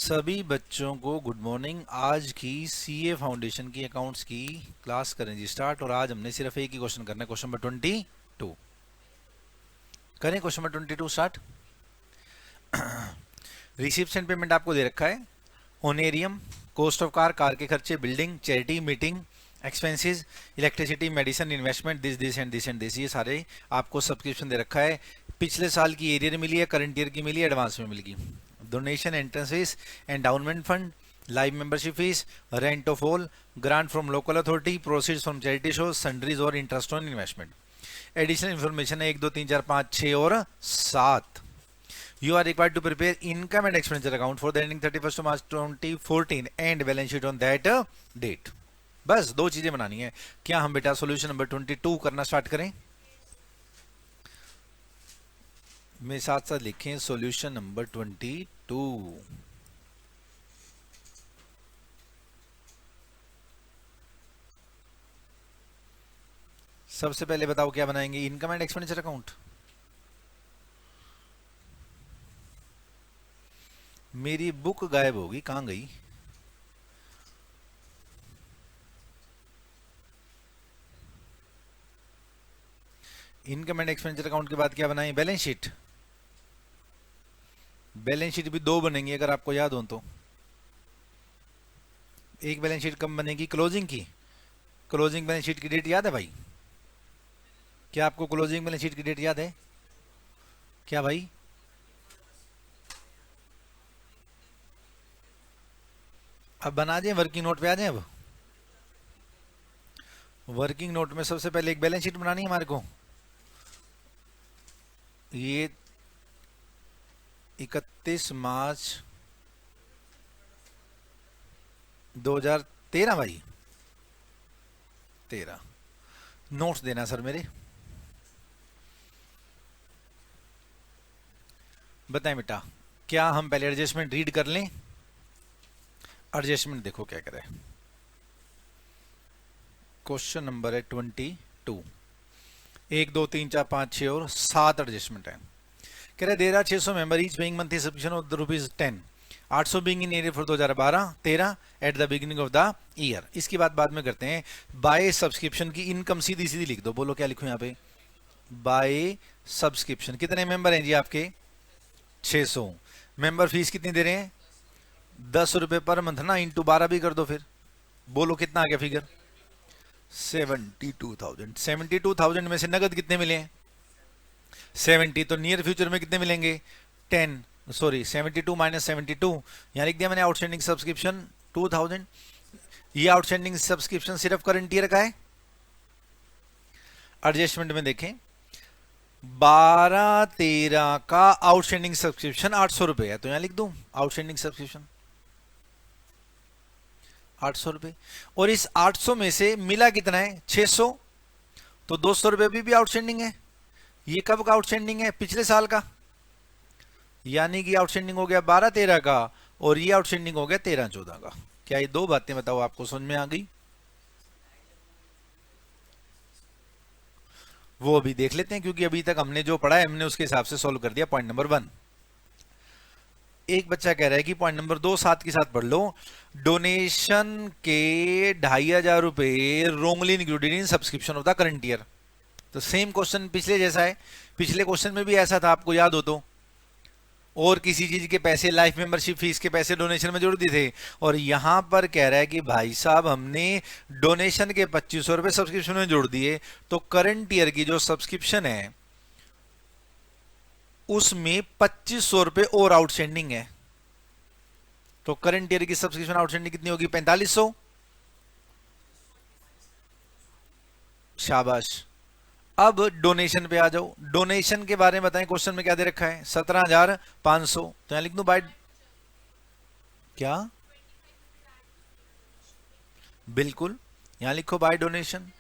सभी बच्चों को गुड मॉर्निंग। आज की सीए फाउंडेशन की अकाउंट्स की क्लास करें जी स्टार्ट। और आज हमने सिर्फ एक ही क्वेश्चन करना है, क्वेश्चन नंबर 22। करें question number 22 start. Receipt and payment आपको दे रखा है। ओनेरियम, कॉस्ट ऑफ कार, कार के खर्चे, building, charity, meeting expenses, electricity, medicine, investment, this and this and this, ये सारे आपको सब्सक्रिप्शन दे रखा है। पिछले साल की एरियर मिली है, करंट ईयर की मिली है, एडवांस में मिलेगी। Donation, entrance fee, endowment fund, life membership fee, rent of hall, grant from local authority, proceeds from charity show, sundries और interest on investment. Additional information है 1 2 3 4 5 6 और 7। You are required to prepare income and expenditure account for the ending 31st of March 2014 and balance sheet on that date. बस दो चीजें बनानी है। क्या हम बेटा सॉल्यूशन नंबर 22 करना स्टार्ट करें? मेरे साथ साथ लिखें सॉल्यूशन नंबर 22। सबसे पहले बताओ क्या बनाएंगे? Income and expenditure account. मेरी बुक गायब होगी, कहां गई? इनकम एंड एक्सपेंडिचर अकाउंट के बाद क्या बनाएं? Balance sheet. बैलेंस शीट भी दो बनेंगी अगर आपको याद हो तो। एक बैलेंस शीट कब बनेगी? क्लोजिंग की। क्लोजिंग बैलेंस शीट की डेट याद है भाई? क्या आपको क्लोजिंग बैलेंस शीट की डेट याद है? क्या भाई? अब बना दें, वर्किंग नोट पे आ जाए। अब वर्किंग नोट में सबसे पहले एक बैलेंस शीट बनानी है हमारे को। ये 31 मार्च 2013 भाई, 13 नोट्स देना सर मेरे। बताएं बेटा, क्या हम पहले एडजस्टमेंट रीड कर लें? एडजस्टमेंट देखो क्या करे। क्वेश्चन नंबर है 22। 1 2 3 4 5 6 और 7 एडजस्टमेंट है। कह रहे there are 600 member each paying monthly subscription of ₹10, 800 being in arrear for 2012-13 at the beginning of the year. इसकी बात बाद में करते हैं। बाय सब्सक्रिप्शन की इनकम सीधी सीधी लिख दो। बोलो क्या लिखूं यहाँ पे? Bye subscription. कितने मेंबर हैं जी आपके? 600। मेंबर फीस कितनी दे रहे हैं? 10 रुपए पर मंथ ना, इंटू 12 भी कर दो फिर। बोलो कितना आ गया फिगर? 72,000। 72,000 में से नगद कितने मिले हैं? 70। तो नियर फ्यूचर में कितने मिलेंगे? 10। सॉरी 72 माइनस 72, यहाँ लिख दिया मैंने आउटस्टैंडिंग सब्सक्रिप्शन 2000। ये आउटस्टैंडिंग सब्सक्रिप्शन सिर्फ करंट ईयर का है। एडजस्टमेंट में देखें, 12-13 का आउटस्टैंडिंग सब्सक्रिप्शन 800 रुपए है, तो यहां लिख दूं आउटस्टैंडिंग सब्सक्रिप्शन 800 रुपए। और इस 800 में से मिला कितना है? 600। तो 200 रुपए भी आउटस्टैंडिंग है। ये कब का आउटस्टैंडिंग है? पिछले साल का। यानी कि आउटस्टैंडिंग हो गया 12-13 का, और ये आउटस्टैंडिंग हो गया 13-14 का। क्या ये दो बातें बताओ आपको समझ में आ गई? वो अभी देख लेते हैं, क्योंकि अभी तक हमने जो पढ़ा है हमने उसके हिसाब से सॉल्व कर दिया। Point number 1। एक बच्चा कह रहा है कि पॉइंट नंबर 2 साथ के साथ पढ़ लो। डोनेशन के 2,500 रुपए wrongly included in subscription of the current year. तो सेम क्वेश्चन पिछले जैसा है। पिछले क्वेश्चन में भी ऐसा था, आपको याद हो तो। और किसी चीज के पैसे, लाइफ मेंबरशिप फीस के पैसे डोनेशन में जोड़ दिए थे। और यहां पर कह रहा है कि भाई साहब हमने डोनेशन के 2500 रुपए सब्सक्रिप्शन में जोड़ दिए, तो करंट ईयर की जो सब्सक्रिप्शन है उसमें 2500 रुपए और आउटस्टैंडिंग है। तो करंट ईयर की सब्सक्रिप्शन आउटस्टैंडिंग कितनी होगी? 4500। शाबाश। अब डोनेशन पे आ जाओ। डोनेशन के बारे में बताएं, क्वेश्चन में क्या दे रखा है? 17,500। तो यहां लिख दूं बाय। क्या? बिल्कुल, यहां लिखो by donation.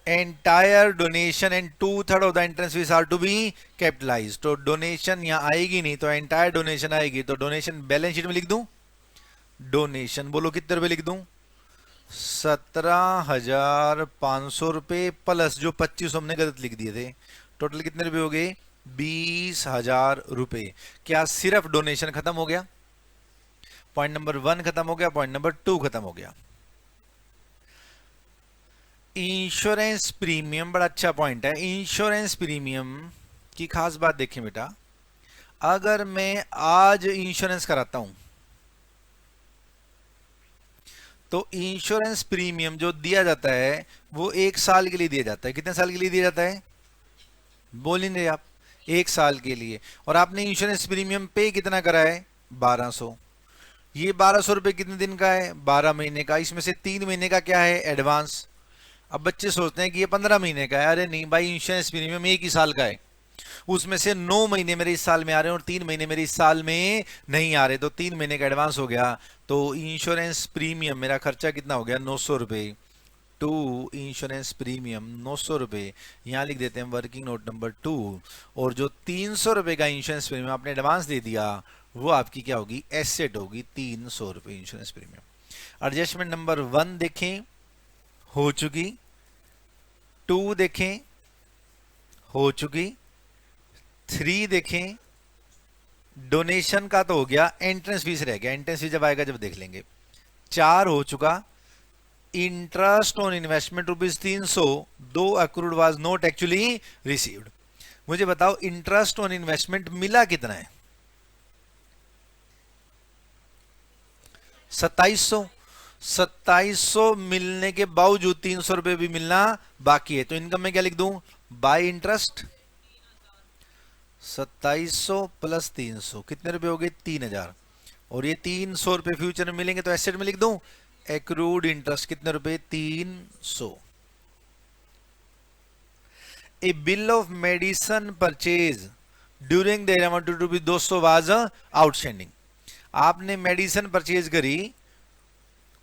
Entire donation and 2/3 of the entrance fees are to be capitalise. तो डोनेशन यहां आएगी नहीं, तो एंटायर डोनेशन आएगी। तो डोनेशन बैलेंस शीट में लिख दूं। डोनेशन बोलो कितने रुपए लिख दूं? 17,500 रुपए प्लस जो 2500 हमने गलत लिख दिए थे। टोटल कितने रुपए हो गए? 20,000 रुपए। क्या सिर्फ डोनेशन खत्म हो गया? पॉइंट नंबर 1 खत्म हो गया, पॉइंट नंबर 2 खत्म हो गया। इंश्योरेंस प्रीमियम बड़ा अच्छा पॉइंट है। इंश्योरेंस प्रीमियम की खास बात देखें बेटा, अगर मैं आज इंश्योरेंस कराता हूं तो इंश्योरेंस प्रीमियम जो दिया जाता है वो 1 साल के लिए दिया जाता है। कितने साल के लिए दिया जाता है? बोलेंगे आप, 1 साल के लिए। और आपने इंश्योरेंस प्रीमियम पे कितना करा है? 1200। ये 1200 रुपये कितने दिन का है? 12 महीने का। इसमें से 3 महीने का क्या है? एडवांस। अब बच्चे सोचते हैं कि ये 15 महीने का है। अरे नहीं भाई, इंश्योरेंस प्रीमियम 1 ही साल का है। उसमें से 9 महीने मेरे इस साल में आ रहे हैं और 3 महीने मेरे इस साल में नहीं आ रहे, तो 3 महीने का एडवांस हो गया। तो इंश्योरेंस प्रीमियम मेरा खर्चा कितना हो गया? 900 रुपये। टू इंश्योरेंस प्रीमियम 900 रुपये, यहाँ लिख देते हैं वर्किंग नोट नंबर 2। और जो 300 रुपये का इंश्योरेंस प्रीमियम आपने एडवांस दे दिया वो आपकी क्या होगी? एसेट होगी। 300 रुपये इंश्योरेंस प्रीमियम। एडजस्टमेंट नंबर 1 देखें, हो चुकी। 2 देखें, हो चुकी। 3 देखें, डोनेशन का तो हो गया, एंट्रेंस फीस रह गया। एंट्रेंस फीस जब आएगा जब देख लेंगे। 4 हो चुका। इंटरेस्ट ऑन इन्वेस्टमेंट ₹300, दो accrued was not actually received. मुझे बताओ इंटरेस्ट ऑन इन्वेस्टमेंट मिला कितना है? 2700। 2700 मिलने के बावजूद 300 रुपये भी मिलना बाकी है, तो इनकम में क्या लिख दूं? Bye interest. 2700 प्लस 300 कितने रुपए हो गए? 3000। और ये 300 रुपये फ्यूचर में मिलेंगे तो एसेट में लिख दूं एक्रूड इंटरेस्ट। कितने रुपए? 300। A bill of medicine purchase during the amount to be 200 was outstanding. आपने मेडिसिन परचेज करी,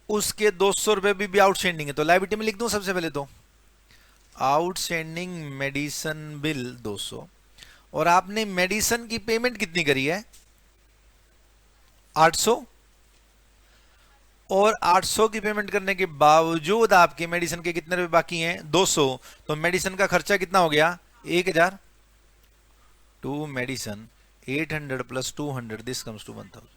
उसके 200 रुपये भी आउटस्टैंडिंग है, तो लायबिलिटी में लिख दूं सबसे पहले तो आउटस्टैंडिंग मेडिसिन बिल 200। और आपने मेडिसिन की पेमेंट कितनी करी है? 800। और 800 की पेमेंट करने के बावजूद आपके मेडिसिन के कितने रुपए बाकी हैं? 200। तो मेडिसिन का खर्चा कितना हो गया? 1000। To medicine 800 plus 200 this comes to 1000।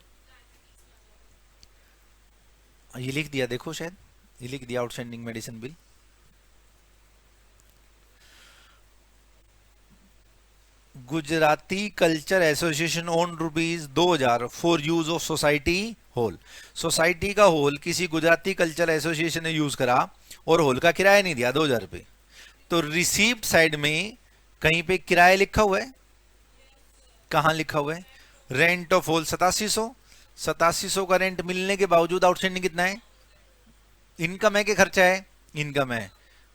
ये लिख दिया, देखो शायद ये लिख दिया outstanding medicine bill. Gujarati culture association own ₹2000 for use of society hall. Society का हॉल किसी गुजराती कल्चर एसोसिएशन ने यूज करा और हॉल का किराया नहीं दिया, 2000 रुपये। तो रिसीप्ट साइड में कहीं पे किराया लिखा हुआ है? कहां लिखा हुआ है? Rent of hall 8700। 8700 का रेंट मिलने के बावजूद आउटस्टैंडिंग कितना है? इनकम है कि खर्चा है? इनकम है।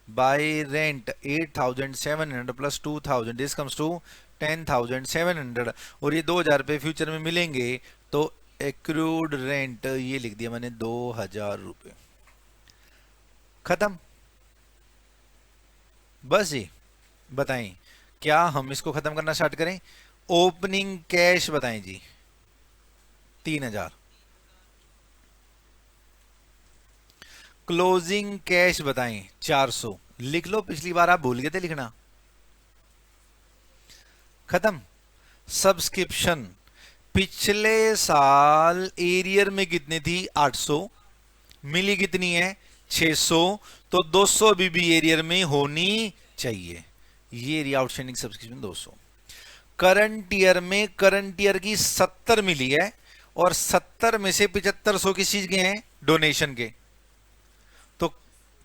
By rent 8700 plus 2000 this comes to 10,700। और ये 2000 रुपये फ्यूचर में मिलेंगे, तो एक्रूड रेंट ये लिख दिया मैंने 2000 रुपये। खत्म। बस जी, बताएं क्या हम इसको खत्म करना स्टार्ट करें? ओपनिंग कैश बताएं जी, 3000। क्लोजिंग कैश बताएं 400। लिख लो, पिछली बार आप भूल गए थे लिखना। खत्म। सब्सक्रिप्शन पिछले साल एरियर में कितनी थी? 800। मिली कितनी है? 600। तो 200 भी एरियर में होनी चाहिए। ये area outstanding subscription 200। Current year में करंट ईयर की 70 मिली है और 70 में से 7500 किस चीज के हैं? डोनेशन के, तो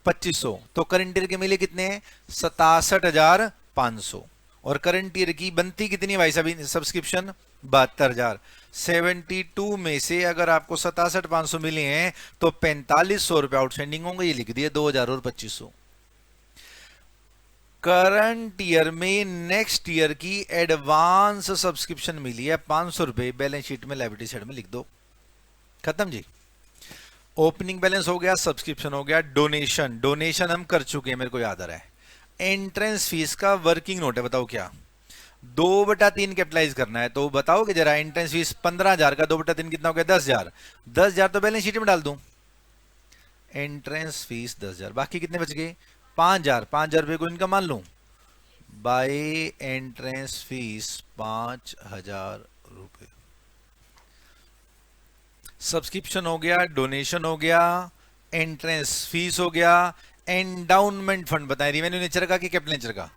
2500। तो करंट ईयर के मिले कितने हैं? 67,500। और करंट ईयर की बनती कितनी भाई साहब सब्सक्रिप्शन? 72,000। 72 में से अगर आपको 67,500 मिले हैं तो 4500 रुपए आउटस्टैंडिंग होंगे। ये लिख दिए 2000 और 2500। करंट ईयर में नेक्स्ट ईयर की एडवांस सब्सक्रिप्शन मिली है 500 रुपए, बैलेंस शीट में लायबिलिटी साइड में लिख दो। खत्म जी। ओपनिंग बैलेंस हो गया, सब्सक्रिप्शन हो गया। डोनेशन, डोनेशन हम कर चुके हैं, मेरे को याद आ रहा है। एंट्रेंस फीस का वर्किंग नोट है, बताओ क्या? 2/3 कैपिटलाइज करना है, तो बताओ कि जरा एंट्रेंस फीस 15,000 का 2/3 कितना हो गया? 10,000। 10,000 तो बैलेंस शीट में डाल दूं। एंट्रेंस फीस 10,000, बाकी कितने बच गए? 5,000। 5,000 रुपए को इनका मान लूं, बाय एंट्रेंस फीस 5,000 रुपये। सब्सक्रिप्शन हो गया, डोनेशन हो गया, एंट्रेंस फीस हो गया, एंडाउनमेंट फंड बताएं रिवेन्यू नेचर का कि कैपिटल नेचर का,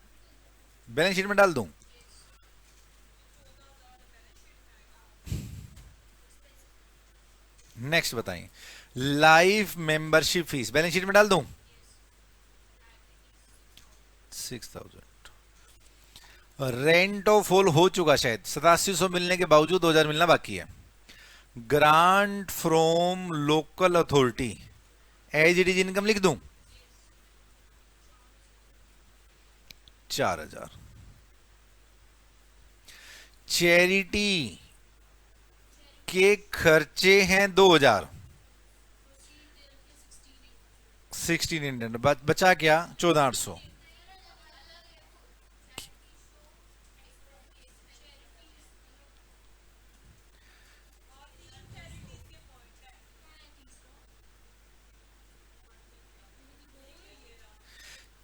बैलेंस शीट में डाल दूं? नेक्स्ट बताएं, life membership fees balance sheet में डाल दूं? 6,000। रेंट ऑफ होल हो चुका शायद, 8700 मिलने के बावजूद 2,000 मिलना बाकी है। Grant from local authority as it is income लिख दूं? 4,000। चैरिटी के खर्चे हैं 2,000, 16,800 बचा क्या? 14,800।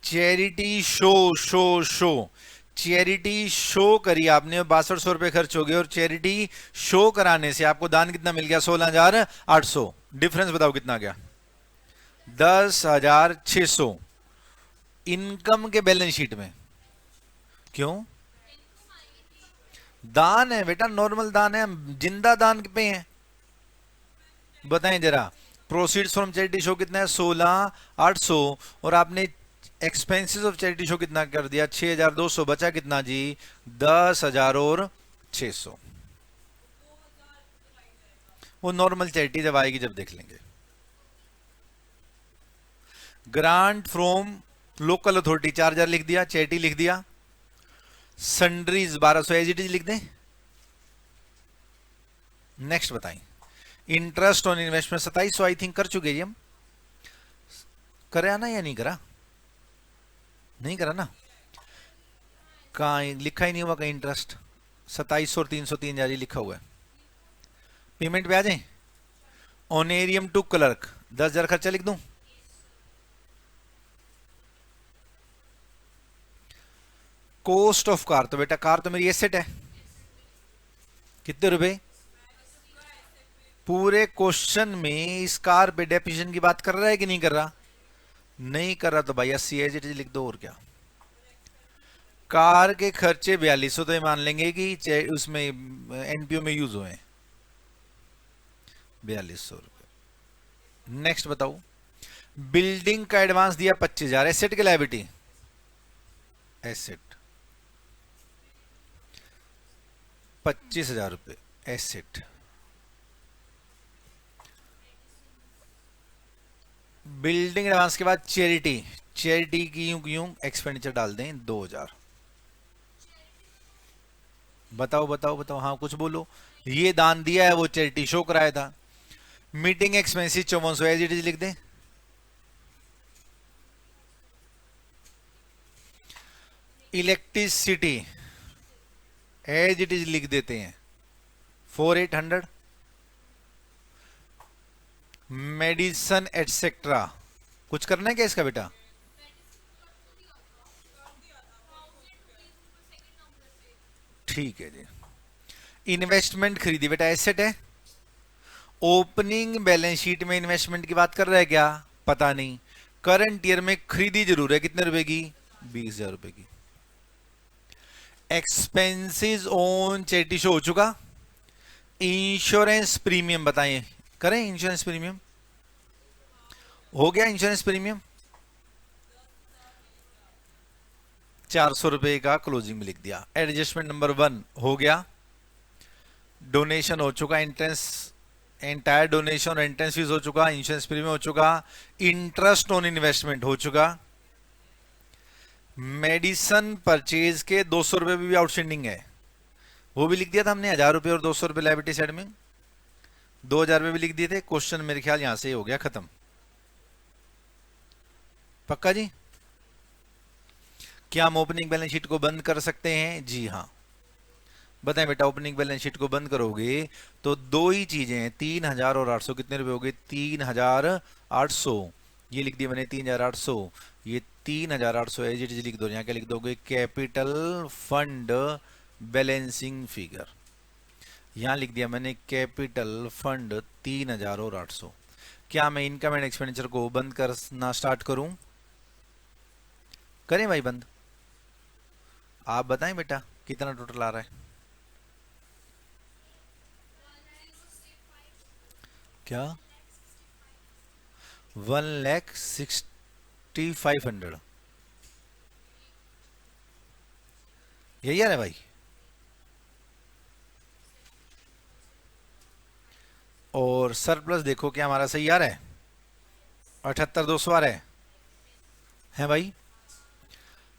Charity show show show charity show करी आपने, 6200 रुपए खर्च हो गए, और चैरिटी शो कराने से आपको दान कितना मिल गया? 16,800। डिफरेंस बताओ कितना गया? 10,600 इनकम के बैलेंस शीट में। क्यों? दान है बेटा, नॉर्मल दान है, हम जिंदा दान पे हैं। बताएं जरा, प्रोसीड्स फ्रॉम चैरिटी शो कितना है? 16,800, और आपने एक्सपेंसेस ऑफ चैरिटी शो कितना कर दिया? 6,200। बचा कितना जी? 10,000 और 600। वो नॉर्मल चैरिटी जब आएगी जब देख लेंगे। ग्रांट फ्रॉम लोकल अथॉरिटी 4,000 लिख दिया, चैरिटी लिख दिया। सन्ड्रीज 1,200 एज इट इज लिख दें। नेक्स्ट बताएं, interest on investment 2,700 I think कर चुके जी हम। करा ना या नहीं करा? नहीं करा ना, कहाँ लिखा ही नहीं हुआ कहीं इंटरेस्ट? 2,700 और 303 जारी लिखा हुआ है। पेमेंट पे आ जाए। ऑनेरियम टू क्लर्क 10,000 खर्चा लिख दूं? कॉस्ट ऑफ कार, तो बेटा कार तो मेरी एसेट है, कितने रुपए? पूरे क्वेश्चन में इस कार पे डेप्रिसिएशन की बात कर रहा है कि नहीं कर रहा? नहीं कर रहा, तो भाई 80 एज इट इज लिख दो, और क्या। कार के खर्चे 4,200, तो ये मान लेंगे कि उसमें एनपीओ में यूज हुए 4,200 रुपए। नेक्स्ट बताओ, बिल्डिंग का एडवांस दिया 25,000, एसेट के लायबिलिटी? एसेट 25,000 रुपए एसेट। बिल्डिंग एडवांस के बाद चैरिटी, चैरिटी की यूं एक्सपेंडिचर डाल दें 2,000। बताओ बताओ बताओ, हाँ कुछ बोलो। ये दान दिया है, वो चैरिटी शो कराया था। Meeting expenses 5,400 as it is लिख दें। इलेक्ट्रिसिटी एज इट इज लिख देते हैं 4,800। मेडिसन एटसेट्रा कुछ करना है क्या इसका बेटा? ठीक है जी। इन्वेस्टमेंट खरीदी बेटा, एसेट है। ओपनिंग बैलेंस शीट में इन्वेस्टमेंट की बात कर रहा है क्या? पता नहीं। करंट ईयर में खरीदी जरूर है, कितने रुपए की? 20,000 रुपए की। एक्सपेंसेस ऑन चैरिटी शो हो चुका। इंश्योरेंस प्रीमियम बताएं, करें इंश्योरेंस प्रीमियम? हो गया इंश्योरेंस प्रीमियम 400 रुपए का क्लोजिंग में लिख दिया। एडजस्टमेंट नंबर 1 हो गया। डोनेशन हो चुका, एंट्रेंस एंटायर डोनेशन और एंट्रेंस फीस हो चुका, इंश्योरेंस प्रीमियम हो चुका, इंटरेस्ट ऑन इन्वेस्टमेंट हो चुका। मेडिसन परचेज के 200 रुपए भी आउटस्टैंडिंग है, वो भी लिख दिया था हमने, 1,000 रुपए और 200 रुपए लायबिलिटी साइड में, 2,000 रुपए भी लिख दिए थे। क्वेश्चन मेरे ख्याल यहां से ही हो गया खत्म। पक्का जी? क्या हम ओपनिंग बैलेंस शीट को बंद कर सकते हैं? जी हाँ। बताएं बेटा, ओपनिंग बैलेंस शीट को बंद करोगे तो दो ही चीजें हैं, 3,000 और 800। कितने रुपए हो गए? 3,800। ये लिख दिया मैंने 3,800, ये 3,800 एज इट इज लिख दो। यहाँ क्या लिख दोगे? Capital fund balancing figure. यहाँ लिख दिया मैंने कैपिटल फंड 3,800। क्या मैं इनकम एंड एक्सपेंडिचर को बंद करना स्टार्ट करूं? करें भाई बंद? आप बताएं बेटा कितना टोटल आ रहा है? क्या? 1,65,500 यही आ रहा है भाई? और सरप्लस देखो क्या हमारा सही आ रहा है? 78,200 आ रहा है भाई?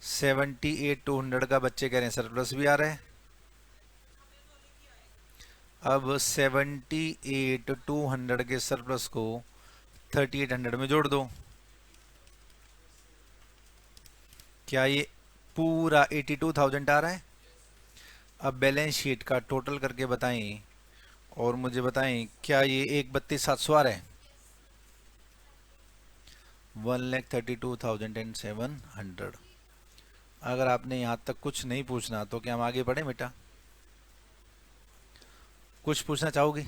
78,200 का बच्चे कह रहे हैं सरप्लस भी आ रहा है। अब 78,200 के सरप्लस को 3,800 में जोड़ दो। क्या ये पूरा 82,000 आ रहा है? अब बैलेंस शीट का टोटल करके बताएं और मुझे बताएं क्या ये 1,32,700 आ रहा है? 1,32,700। अगर आपने यहाँ तक कुछ नहीं पूछना तो क्या हम आगे बढ़े बेटा? कुछ पूछना चाहोगे?